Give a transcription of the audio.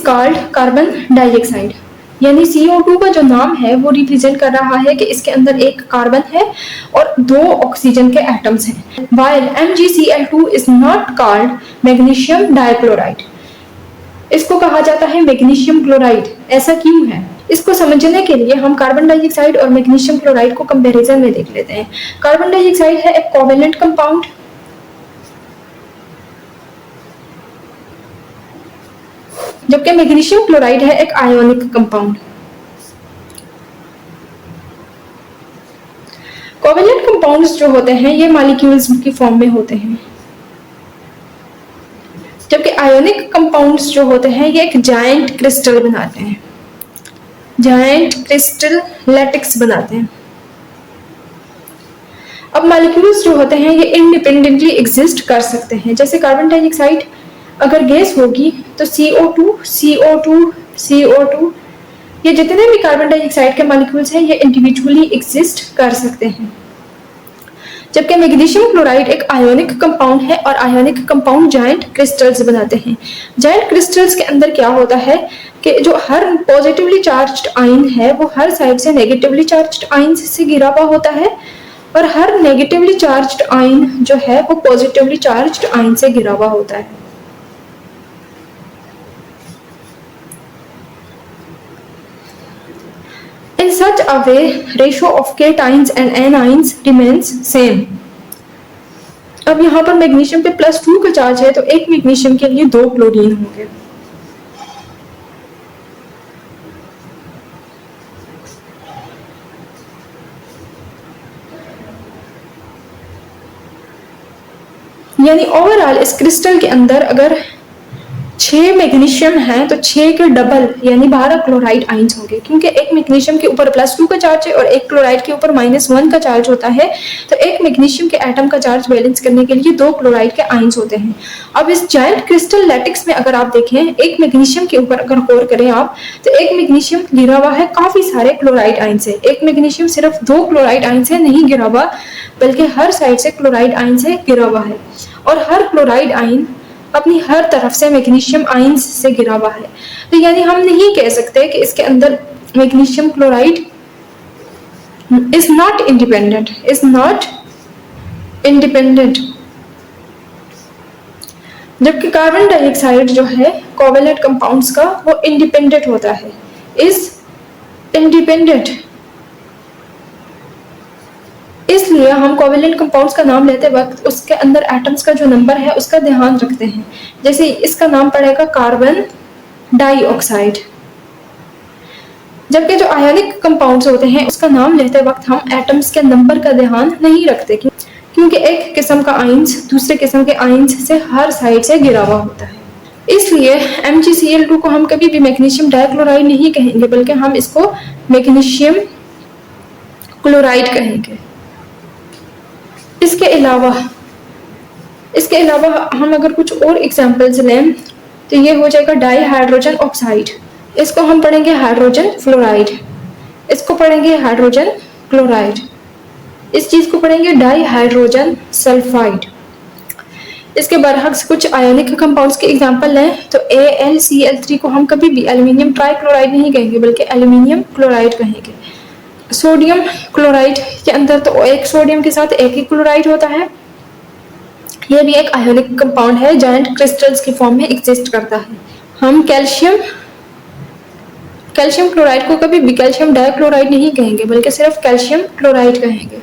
Called carbon dioxide. यानी CO2 का जो नाम है वो रिप्रेजेंट कर रहा है कि इसके अंदर एक कार्बन है और 2 ऑक्सीजन के एटम्स हैं। While MgCl2 is not called magnesium dichloride, इसको कहा जाता है मैग्नीशियम क्लोराइड। ऐसा क्यों है? इसको समझने के लिए हम कार्बन डाइऑक्साइड और मैग्नीशियम क्लोराइड को कंपैरिजन में देख लेते हैं। कार्बन डाइऑक्साइड है एक कोवेलेंट कंपाउंड, जबकि मैग्नीशियम क्लोराइड है एक आयोनिक कंपाउंड। कोवेलेंट कंपाउंड्स जो होते हैं ये मॉलिक्यूल्स की फॉर्म में होते हैं, जबकि आयोनिक कंपाउंड्स जो होते हैं ये एक जायंट क्रिस्टल बनाते हैं, जायंट क्रिस्टल लैटिक्स बनाते हैं। अब मॉलिक्यूल्स जो होते हैं ये इंडिपेंडेंटली एग्जिस्ट कर सकते हैं। जैसे कार्बन डाइऑक्साइड अगर गैस होगी तो CO2 CO2 CO2 ये जितने भी कार्बन डाइऑक्साइड के मॉलिक्यूल्स हैं ये इंडिविजुअली एग्जिस्ट कर सकते हैं। जबकि मैग्नीशियम क्लोराइड एक आयोनिक कंपाउंड है और आयोनिक कंपाउंड जायंट क्रिस्टल्स बनाते हैं। जायंट क्रिस्टल्स के अंदर क्या होता है कि जो हर पॉजिटिवली चार्ज्ड आयन है वो हर साइड से नेगेटिवली चार्ज्ड आयन से घिरा हुआ होता है और हर नेगेटिवली चार्ज्ड आयन जो है वो पॉजिटिवली चार्ज्ड आयन से घिरा हुआ होता है। In such a way, ratio of cations and anions remains same. अब यहाँ पर मैग्नीशियम पे +2 का चार्ज है तो एक मैग्नीशियम के लिए 2 क्लोरीन होंगे। यानी ओवरऑल इस क्रिस्टल के अंदर अगर 6 मैग्नीशियम है तो 6 के डबल यानी 12 क्लोराइड आयंस होंगे, क्योंकि एक मैग्नीशियम के ऊपर +2 का चार्ज है और एक क्लोराइड के ऊपर -1 का चार्ज होता है, तो एक मैग्नीशियम के एटम का चार्ज बैलेंस करने के लिए 2 क्लोराइड के आयंस होते हैं। अब इस जायंट क्रिस्टल लैटिक्स में अगर आप देखें एक मैग्नीशियम के ऊपर अगर गौर करें आप तो एक मैग्नीशियम घिरा हुआ है काफी सारे क्लोराइड आयन से। एक मैग्नीशियम सिर्फ 2 क्लोराइड आयन से नहीं घिरा हुआ बल्कि हर साइड से क्लोराइड आयन से घिरा हुआ है और हर क्लोराइड आयन अपनी हर तरफ से मैग्नीशियम आयंस से घिरा हुआ है। तो यानी हम नहीं कह सकते कि इसके अंदर magnesium chloride is not independent, जबकि कार्बन डाइऑक्साइड जो है कोवेलेंट कंपाउंड्स का वो इंडिपेंडेंट होता है, इज इंडिपेंडेंट। इसलिए हम कोवेलेंट कंपाउंड्स का नाम लेते वक्त उसके अंदर एटम्स का जो नंबर है उसका ध्यान रखते हैं। जैसे इसका नाम पड़ेगा कार्बन डाइऑक्साइड, जबकि जो आयोनिक कंपाउंड्स होते हैं उसका नाम लेते वक्त हम एटम्स के नंबर का ध्यान नहीं रखते, क्योंकि एक किस्म का आयंस दूसरे किस्म के आयंस से हर साइड से घिरा हुआ होता है। इसलिए MgCl2 को हम कभी भी मैग्नीशियम डाइक्लोराइड नहीं कहेंगे बल्कि हम इसको मैग्नीशियम क्लोराइड कहेंगे। इसके अलावा हम अगर कुछ और एग्जांपल्स लें तो ये हो जाएगा डाई हाइड्रोजन ऑक्साइड, इसको हम पढ़ेंगे हाइड्रोजन फ्लोराइड, इसको पढ़ेंगे हाइड्रोजन क्लोराइड, इस चीज को पढ़ेंगे डाई हाइड्रोजन सल्फाइड। इसके बरअक्स कुछ आयोनिक कंपाउंड्स के एग्जांपल लें तो AlCl3 को हम कभी भी एल्यूमिनियम ट्राइक्लोराइड नहीं कहेंगे बल्कि एल्यूमिनियम क्लोराइड कहेंगे। सोडियम क्लोराइड के अंदर तो एक सोडियम के साथ एक ही क्लोराइड होता है, यह भी एक आयोनिक कंपाउंड है, जायंट क्रिस्टल्स की फॉर्म में एग्जिस्ट करता है। हम कैल्शियम क्लोराइड को कभी भी कैल्शियम डाइक्लोराइड नहीं कहेंगे बल्कि सिर्फ कैल्शियम क्लोराइड कहेंगे।